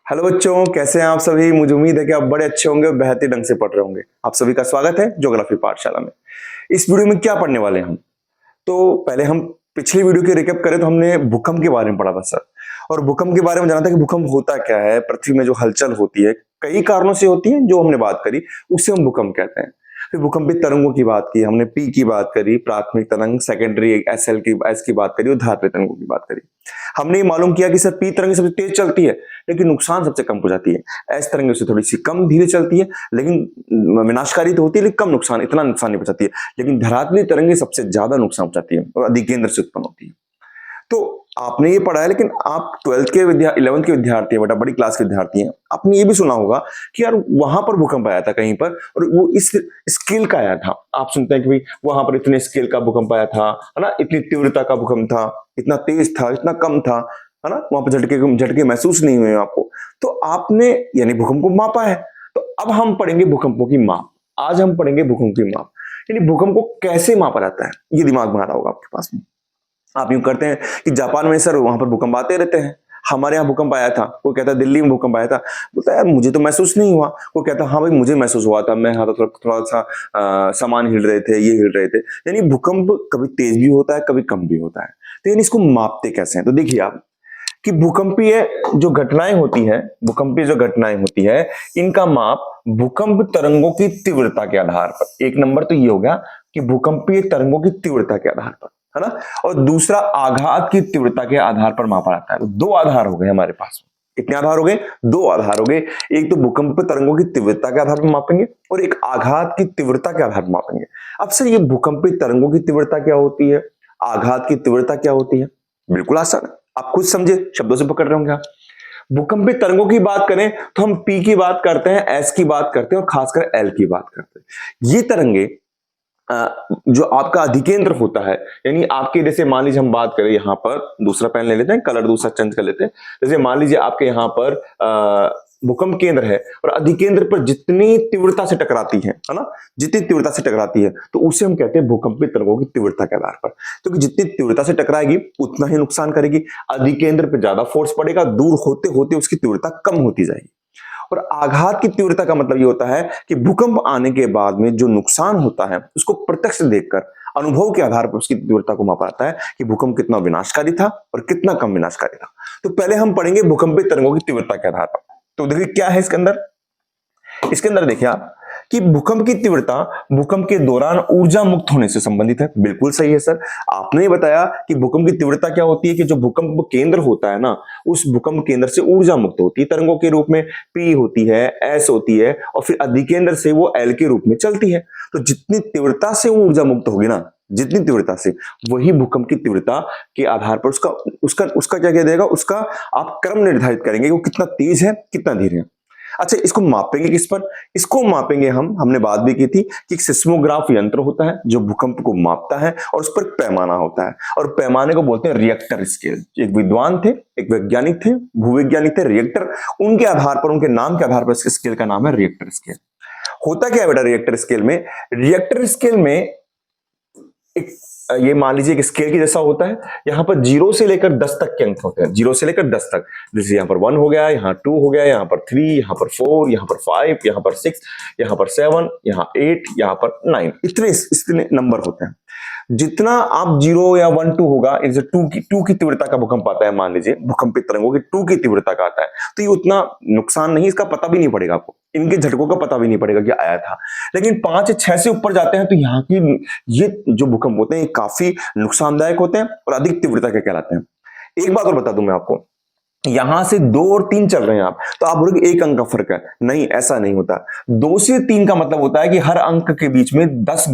Hello बच्चों, कैसे हैं आप सभी। मुझे उम्मीद है कि आप बड़े अच्छे होंगे और बेहतरीन ढंग से पढ़ रहे होंगे। आप सभी का स्वागत है ज्योग्राफी पाठशाला में। इस वीडियो में क्या पढ़ने वाले हैं हम, तो पहले हम पिछली वीडियो की रिकैप करें तो हमने भूकंप के बारे में पढ़ा था सर। और भूकंप के बारे में जाना था कि भूकंप होता क्या है, पृथ्वी में जो हलचल होती है कई कारणों से होती है, जो हमने बात करी उससे हम भूकंप कहते हैं। फिर भूकंपीय तरंगों की बात की हमने, पी की बात करी, प्राथमिक तरंग, सेकेंडरी एसएल की एस की बात करी और धात्विक तरंगों की बात करी। हमने ये मालूम किया कि सर पी तरंग सबसे तेज चलती है लेकिन नुकसान सबसे कम हो जाती है। एस तरंग से थोड़ी सी कम धीरे चलती है लेकिन विनाशकारी तो होती है, लेकिन कम नुकसान, इतना नुकसान नहीं पहुंचाती है। लेकिन धरातलीय तरंगे सबसे ज्यादा नुकसान पहुंचाती है और अधिकेंद्र से उत्पन्न होती है। तो आपने ये पढ़ा है, लेकिन आप 12th के 11th के विद्यार्थी हैं, बेटा बड़ी क्लास के विद्यार्थी हैं। आपने ये भी सुना होगा कि यार वहां पर भूकंप आया था कहीं पर और वो इस स्केल का आया था। आप सुनते हैं कि भाई वहां पर इतने स्केल का भूकंप आया था, है ना, इतनी तीव्रता का भूकंप था, इतना तेज था, इतना कम था, है ना, वहां पर झटके झटके महसूस नहीं हुए आपको। तो आपने यानी भूकंप को मापा है। तो अब हम पढ़ेंगे भूकंपों की माप। आज हम पढ़ेंगे भूकंप की माप, यानी भूकंप को कैसे मापा जाता है, ये दिमाग में आ रहा होगा आपके पास में। आप यूं करते हैं कि जापान में सर वहां पर भूकंप आते रहते हैं, हमारे यहाँ भूकंप आया था। कोई कहता है दिल्ली में भूकंप आया था, बोलता है यार मुझे तो महसूस नहीं हुआ। कोई कहता है हाँ भाई मुझे महसूस हुआ था, मैं हाँ तो थोड़ा सा सामान हिल रहे थे, ये हिल रहे थे। यानी भूकंप कभी तेज भी होता है, कभी कम भी होता है। तो यानी इसको मापते कैसे हैं, तो देखिए आप कि भूकंपीय जो घटनाएं होती हैं, भूकंपीय जो घटनाएं होती है, इनका माप भूकंप तरंगों की तीव्रता के आधार पर। एक नंबर तो ये हो गया कि भूकंपीय तरंगों की तीव्रता के आधार पर, है ना। और दूसरा आघात की तीव्रता के आधार पर मापा जाता है। तो दो आधार हो गए हमारे पास में। कितने आधार हो गए? दो आधार हो गए। एक तो भूकंप तरंगों की तीव्रता के आधार पर मापेंगे और एक आघात की तीव्रता के आधार पर मापेंगे। अब सर ये भूकंपीय तरंगों की तीव्रता क्या होती है, आघात की तीव्रता क्या होती है? बिल्कुल आसान है, आप खुद समझे, शब्दों से पकड़ रहे होंगे आप। भूकंपीय तरंगों की बात करें तो हम पी की बात करते हैं, एस की बात करते हैं और खासकर एल की बात करते हैं। ये तरंगे जो आपका अधिकेंद्र होता है, यानी आपके जैसे मान लीजिए हम बात करें यहां पर, दूसरा पेन ले लेते हैं, कलर दूसरा चेंज कर लेते हैं। जैसे मान लीजिए आपके यहां पर भूकंप केंद्र है और अधिकेंद्र पर जितनी तीव्रता से टकराती है ना, जितनी तीव्रता से टकराती है तो उसे हम कहते हैं भूकंपीय तरंगों की तीव्रता के आधार पर। क्योंकि जितनी तीव्रता से टकराएगी उतना ही नुकसान करेगी। अधिकेंद्र पर ज्यादा फोर्स पड़ेगा, दूर होते होते उसकी तीव्रता कम होती जाएगी। और आघात की तीव्रता का मतलब ये होता है कि भूकंप आने के बाद में जो नुकसान होता है उसको प्रत्यक्ष देखकर, अनुभव के आधार पर उसकी तीव्रता को मापा जाता है कि भूकंप कितना विनाशकारी था और कितना कम विनाशकारी था। तो पहले हम पढ़ेंगे भूकंपीय तरंगों की तीव्रता के आधार पर। तो देखिए क्या है इसके अंदर। इसके अंदर देखिए आप कि भूकंप की तीव्रता भूकंप के दौरान ऊर्जा मुक्त होने से संबंधित है। बिल्कुल सही है सर, आपने बताया कि भूकंप की तीव्रता क्या होती है कि जो भूकंप केंद्र होता है ना, उस भूकंप केंद्र से ऊर्जा मुक्त होती है तरंगों के रूप में। पी होती है, एस होती है और फिर अधिकेंद्र से वो एल के रूप में चलती है। तो जितनी तीव्रता से वो ऊर्जा मुक्त होगी ना, जितनी तीव्रता से, वही भूकंप की तीव्रता के आधार पर उसका उसका उसका क्या कह देगा, उसका आप क्रम निर्धारित करेंगे वो कितना तेज है कितना धीरे है। अच्छा, इसको मापेंगे किस पर? इसको मापेंगे हमने बात भी की थी कि एक सिस्मोग्राफ यंत्र होता है जो भूकंप को मापता है और उस पर पैमाना होता है और पैमाने को बोलते हैं रिएक्टर स्केल। एक विद्वान थे, एक वैज्ञानिक थे, भूवैज्ञानिक थे, रिएक्टर, उनके आधार पर, उनके नाम के आधार पर इस स्केल का नाम है रिएक्टर स्केल। होता क्या है बेटा रिएक्टर स्केल में? रिएक्टर स्केल में एक ये मान लीजिए एक स्केल की जैसा होता है। यहां पर 0 से लेकर 10 तक के अंक होते हैं, 0 से लेकर 10 तक। जैसे यहां पर 1 हो गया, यहां 2 हो गया, यहां पर 3, यहां पर 4, यहां पर 5, यहां पर 6, यहां पर 7, यहां 8, यहां पर 9, इतने नंबर होते हैं। जितना आप 0 या 1 2 होगा, जैसे 2 की तीव्रता का भूकंप आता है, मान लीजिए भूकंपित तरंगों की 2 की तीव्रता का आता है, तो ये उतना नुकसान नहीं, इसका पता भी नहीं पड़ेगा आपको, इनके झटकों का पता भी नहीं पड़ेगा कि आया था। लेकिन 5 या 6 से ऊपर जाते हैं तो यहाँ की ये जो भूकंप होते हैं काफी नुकसानदायक होते हैं और अधिक तीव्रता के कहलाते हैं। एक बात और बता दूं मैं आपको, यहां से 2 और 3 चल रहे हैं आप, तो आप बोलोगे एक अंक का फर्क है। नहीं, ऐसा नहीं होता। 2 से 3 का मतलब होता है कि हर अंक के बीच में 10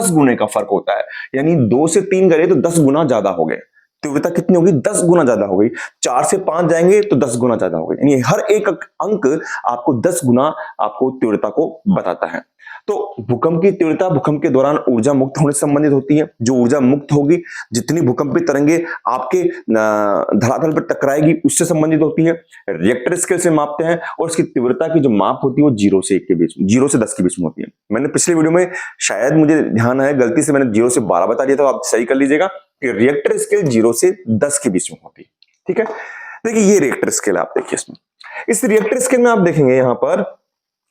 गुने का फर्क होता है। यानी 2 से 3 करे तो 10 गुना ज्यादा हो गए, तीव्रता कितनी होगी? 10 गुना ज्यादा हो गई। 4 से 5 जाएंगे तो 10 गुना ज्यादा हो गई। यानी हर एक अंक आपको 10 गुना आपको तीव्रता को बताता है। तो भूकंप की तीव्रता भूकंप के दौरान ऊर्जा मुक्त होने से संबंधित होती है। जो ऊर्जा मुक्त होगी, जितनी भूकंपीय तरंगे आपके धरातल पर टकराएगी, उससे संबंधित होती है। रिएक्टर स्केल से मापते हैं और इसकी तीव्रता की जो माप होती है वो 0 से 1 के बीच में, 0 से 10 के बीच में होती है। मैंने पिछले वीडियो में, शायद मुझे ध्यान है, गलती से मैंने 0 से 12 बता दिया, तो आप सही कर लीजिएगा कि रिएक्टर स्केल 0 से 10 के बीच में होती है। ठीक है, देखिए ये रिएक्टर स्केल आप देखिए इसमें। इस रिएक्टर स्केल में आप देखेंगे यहां पर,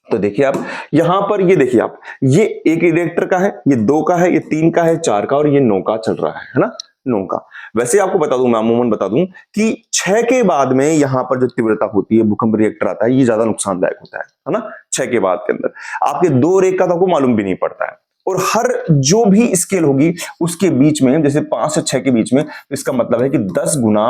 तो देखिए आप यहां पर, ये देखिए आप, ये एक रिएक्टर का है, ये 2 का है, ये 3 का है, 4 का और ये 9 का चल रहा है ना, 9 का। वैसे आपको बता दूं, मैं अमूमन बता दूं कि 6 के बाद में यहां पर जो तीव्रता होती है, भूकंप रिएक्टर आता है, ये ज्यादा नुकसानदायक होता है ना। 6 के बाद के अंदर आपके 2 और 1 का तो आपको मालूम भी नहीं पड़ता है। और हर जो भी स्केल होगी उसके बीच में, जैसे 5 से 6 के बीच में, तो इसका मतलब है कि 10 गुना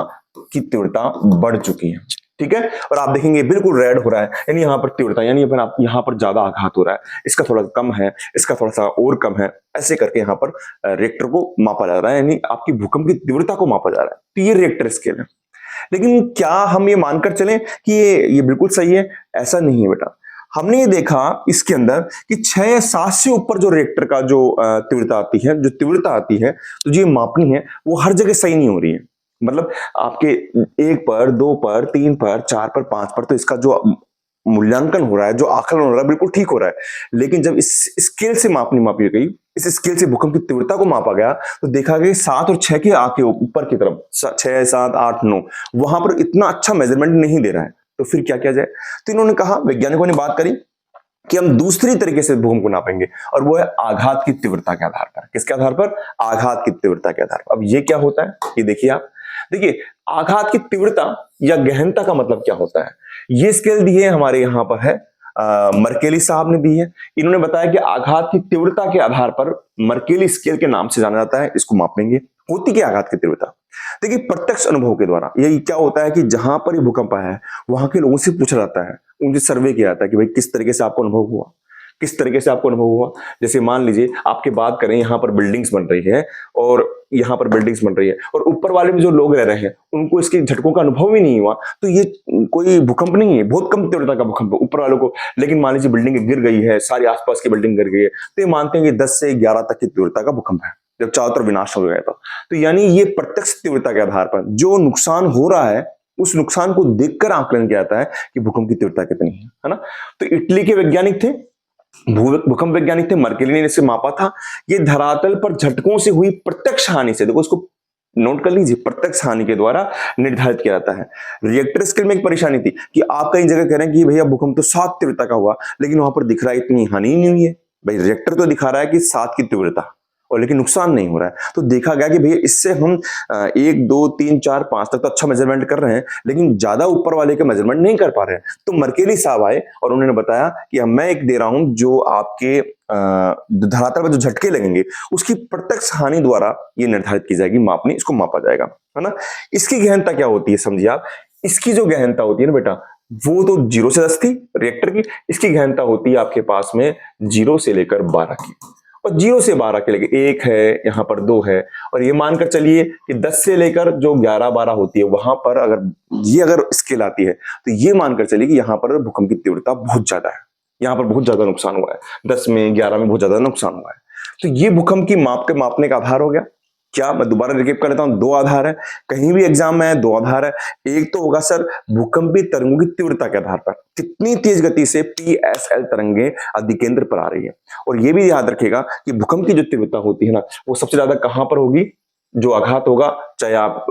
की तीव्रता बढ़ चुकी है, ठीक है। और आप देखेंगे बिल्कुल रेड हो रहा है, यानी यहां पर तीव्रता, यानी आप यहां पर ज्यादा आघात हो रहा है, इसका थोड़ा कम है, इसका थोड़ा सा और कम है, ऐसे करके यहां पर रिएक्टर को मापा जा रहा है, यानी आपकी भूकंप की तीव्रता को मापा जा रहा है। तो ये रिएक्टर स्केल है। लेकिन क्या हम ये मानकर चलें कि ये बिल्कुल सही है? ऐसा नहीं है बेटा। हमने ये देखा इसके अंदर कि 6 या 7 से ऊपर जो रिएक्टर का जो तीव्रता आती है, जो तीव्रता आती है, तो जो मापनी है वो हर जगह सही नहीं हो रही है। मतलब आपके 1 पर, 2 पर, 3 पर, 4 पर, 5 पर तो इसका जो मूल्यांकन हो रहा है, जो आकलन हो रहा है, बिल्कुल ठीक हो रहा है। लेकिन जब इस स्केल से मापी गई, इस स्केल से भूकंप की तीव्रता को मापा गया, तो देखा गया 7 और 6 के आके ऊपर की तरफ, 6, 7, 8, 9, वहां पर इतना अच्छा मेजरमेंट नहीं दे रहा है। तो फिर क्या किया जाए? तो इन्होंने कहा, वैज्ञानिकों ने बात करी कि हम दूसरी तरीके से भूकंप को नापेंगे, और वो है आघात की तीव्रता के आधार पर। किसके आधार पर? आघात की तीव्रता के आधार पर। अब ये क्या होता है, ये देखिए आप, देखिए आघात की तीव्रता या गहनता का मतलब क्या होता है। ये स्केल दी है हमारे यहां पर है, मर्केली साहब ने दी है। इन्होंने बताया कि आघात की तीव्रता के आधार पर, मर्केली स्केल के नाम से जाना जाता है, इसको मापेंगे। होती क्या आघात की तीव्रता? देखिए प्रत्यक्ष अनुभव के द्वारा यही क्या होता है कि जहां पर ये भूकंप आया है वहां के लोगों से पूछा जाता है, उनसे सर्वे किया जाता है कि भाई किस तरीके से आपको अनुभव हुआ, किस तरीके से आपको अनुभव हुआ। जैसे मान लीजिए आपकी बात करें, यहाँ पर बिल्डिंग्स बन रही है और यहाँ पर बिल्डिंग्स बन रही है और ऊपर वाले में जो लोग रह रहे हैं उनको इसके झटकों का अनुभव ही नहीं हुआ, तो ये कोई भूकंप नहीं है, बहुत कम तीव्रता का भूकंप है ऊपर वालों को। लेकिन मान लीजिए बिल्डिंग गिर गई है, सारी आसपास की बिल्डिंग गिर गई है, तो ये मानते हैं कि 10 से 11 तक की तीव्रता का भूकंप है, जब चारों तरफ विनाश हो गया तो यानी ये प्रत्यक्ष तीव्रता के आधार पर जो नुकसान हो रहा है, उस नुकसान को देखकर आकलन किया जाता है कि भूकंप की तीव्रता कितनी है ना। तो इटली के वैज्ञानिक थे, भूकंप वैज्ञानिक थे, मर्केली ने इसे मापा था। ये धरातल पर झटकों से हुई प्रत्यक्ष हानि से, देखो इसको नोट कर लीजिए, प्रत्यक्ष हानि के द्वारा निर्धारित किया जाता है। रिएक्टर स्केल में एक परेशानी थी कि आप कई जगह कह रहे हैं कि भैया भूकंप तो 7 तीव्रता का हुआ, लेकिन वहां पर दिख रहा है इतनी हानि ही नहीं हुई है। भाई रिएक्टर तो दिखा रहा है कि 7 की तीव्रता, और लेकिन नुकसान नहीं हो रहा है। तो देखा गया कि भैया इससे हम 1, 2, 3, 4, 5 तक तो अच्छा मेजरमेंट कर रहे हैं, लेकिन ज्यादा ऊपर वाले के मेजरमेंट नहीं कर पा रहे हैं। तो मर्केली साहब आए और उन्होंने बताया कि मैं एक दे रहा हूं, जो आपके धरातल पर जो झटके लगेंगे उसकी प्रत्यक्ष हानि द्वारा ये निर्धारित की जाएगी, मापनी, इसको मापा जाएगा, है ना। इसकी गहनता क्या होती है समझिए आप, इसकी जो गहनता होती है ना बेटा, वो तो 0 से 10 थी रिएक्टर की, इसकी गहनता होती है आपके पास में 0 से लेकर 12 की, और 0 से 12 के लेके 1 है, यहाँ पर 2 है, और ये मानकर चलिए कि 10 से लेकर जो 11-12 होती है वहां पर अगर स्केल आती है, तो ये मानकर चलिए कि यहाँ पर भूकंप की तीव्रता बहुत ज्यादा है, यहाँ पर बहुत ज्यादा नुकसान हुआ है, 10 में 11 में बहुत ज्यादा नुकसान हुआ है। तो ये भूकंप की मापने का आधार हो गया। क्या, मैं दोबारा रिकेप कर लेता हूं, 2 आधार है, कहीं भी एग्जाम में 2 आधार है। एक तो होगा सर भूकंपीय तरंगों की तीव्रता के आधार पर, कितनी तेज गति से PSL तरंगे अधिकेंद्र पर आ रही है, और ये भी याद रखिएगा कि भूकंप की जो तीव्रता होती है ना, वो सबसे ज्यादा कहां पर होगी, जो आघात होगा, चाहे आप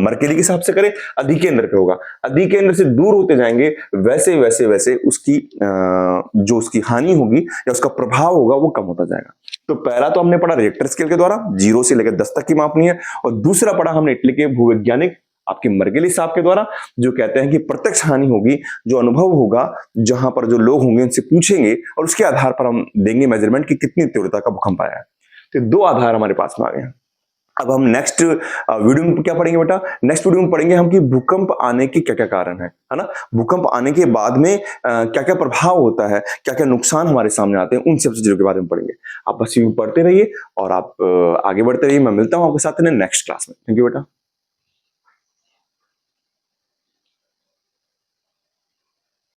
मर्केली के हिसाब से करें, अधिकेंद्र पे होगा। अधिकेंद्र से दूर होते जाएंगे वैसे वैसे वैसे उसकी जो उसकी हानि होगी या उसका प्रभाव होगा वो कम होता जाएगा। तो पहला तो हमने पढ़ा रिएक्टर स्केल के द्वारा 0 से लेकर 10 तक की मापनी है, और दूसरा पढ़ा हमने इटली के भूवैज्ञानिक आपके मर्केली साहब के द्वारा, जो कहते हैं कि प्रत्यक्ष हानि होगी, जो अनुभव होगा, जहां पर जो लोग होंगे उनसे पूछेंगे और उसके आधार पर हम देंगे मेजरमेंट कि कितनी तीव्रता का भूकंप आया है। तो 2 आधार हमारे पास में आ गए हैं। अब हम नेक्स्ट वीडियो में क्या पढ़ेंगे बेटा, नेक्स्ट वीडियो में पढ़ेंगे हम कि भूकंप आने के क्या क्या कारण है ना। भूकंप आने के बाद में क्या क्या प्रभाव होता है, क्या क्या नुकसान हमारे सामने आते हैं, उन सब चीजों के बारे में पढ़ेंगे। आप बस यूं पढ़ते रहिए और आप आगे बढ़ते रहिए। मैं मिलता हूं आपके साथ नेक्स्ट क्लास में। थैंक यू बेटा।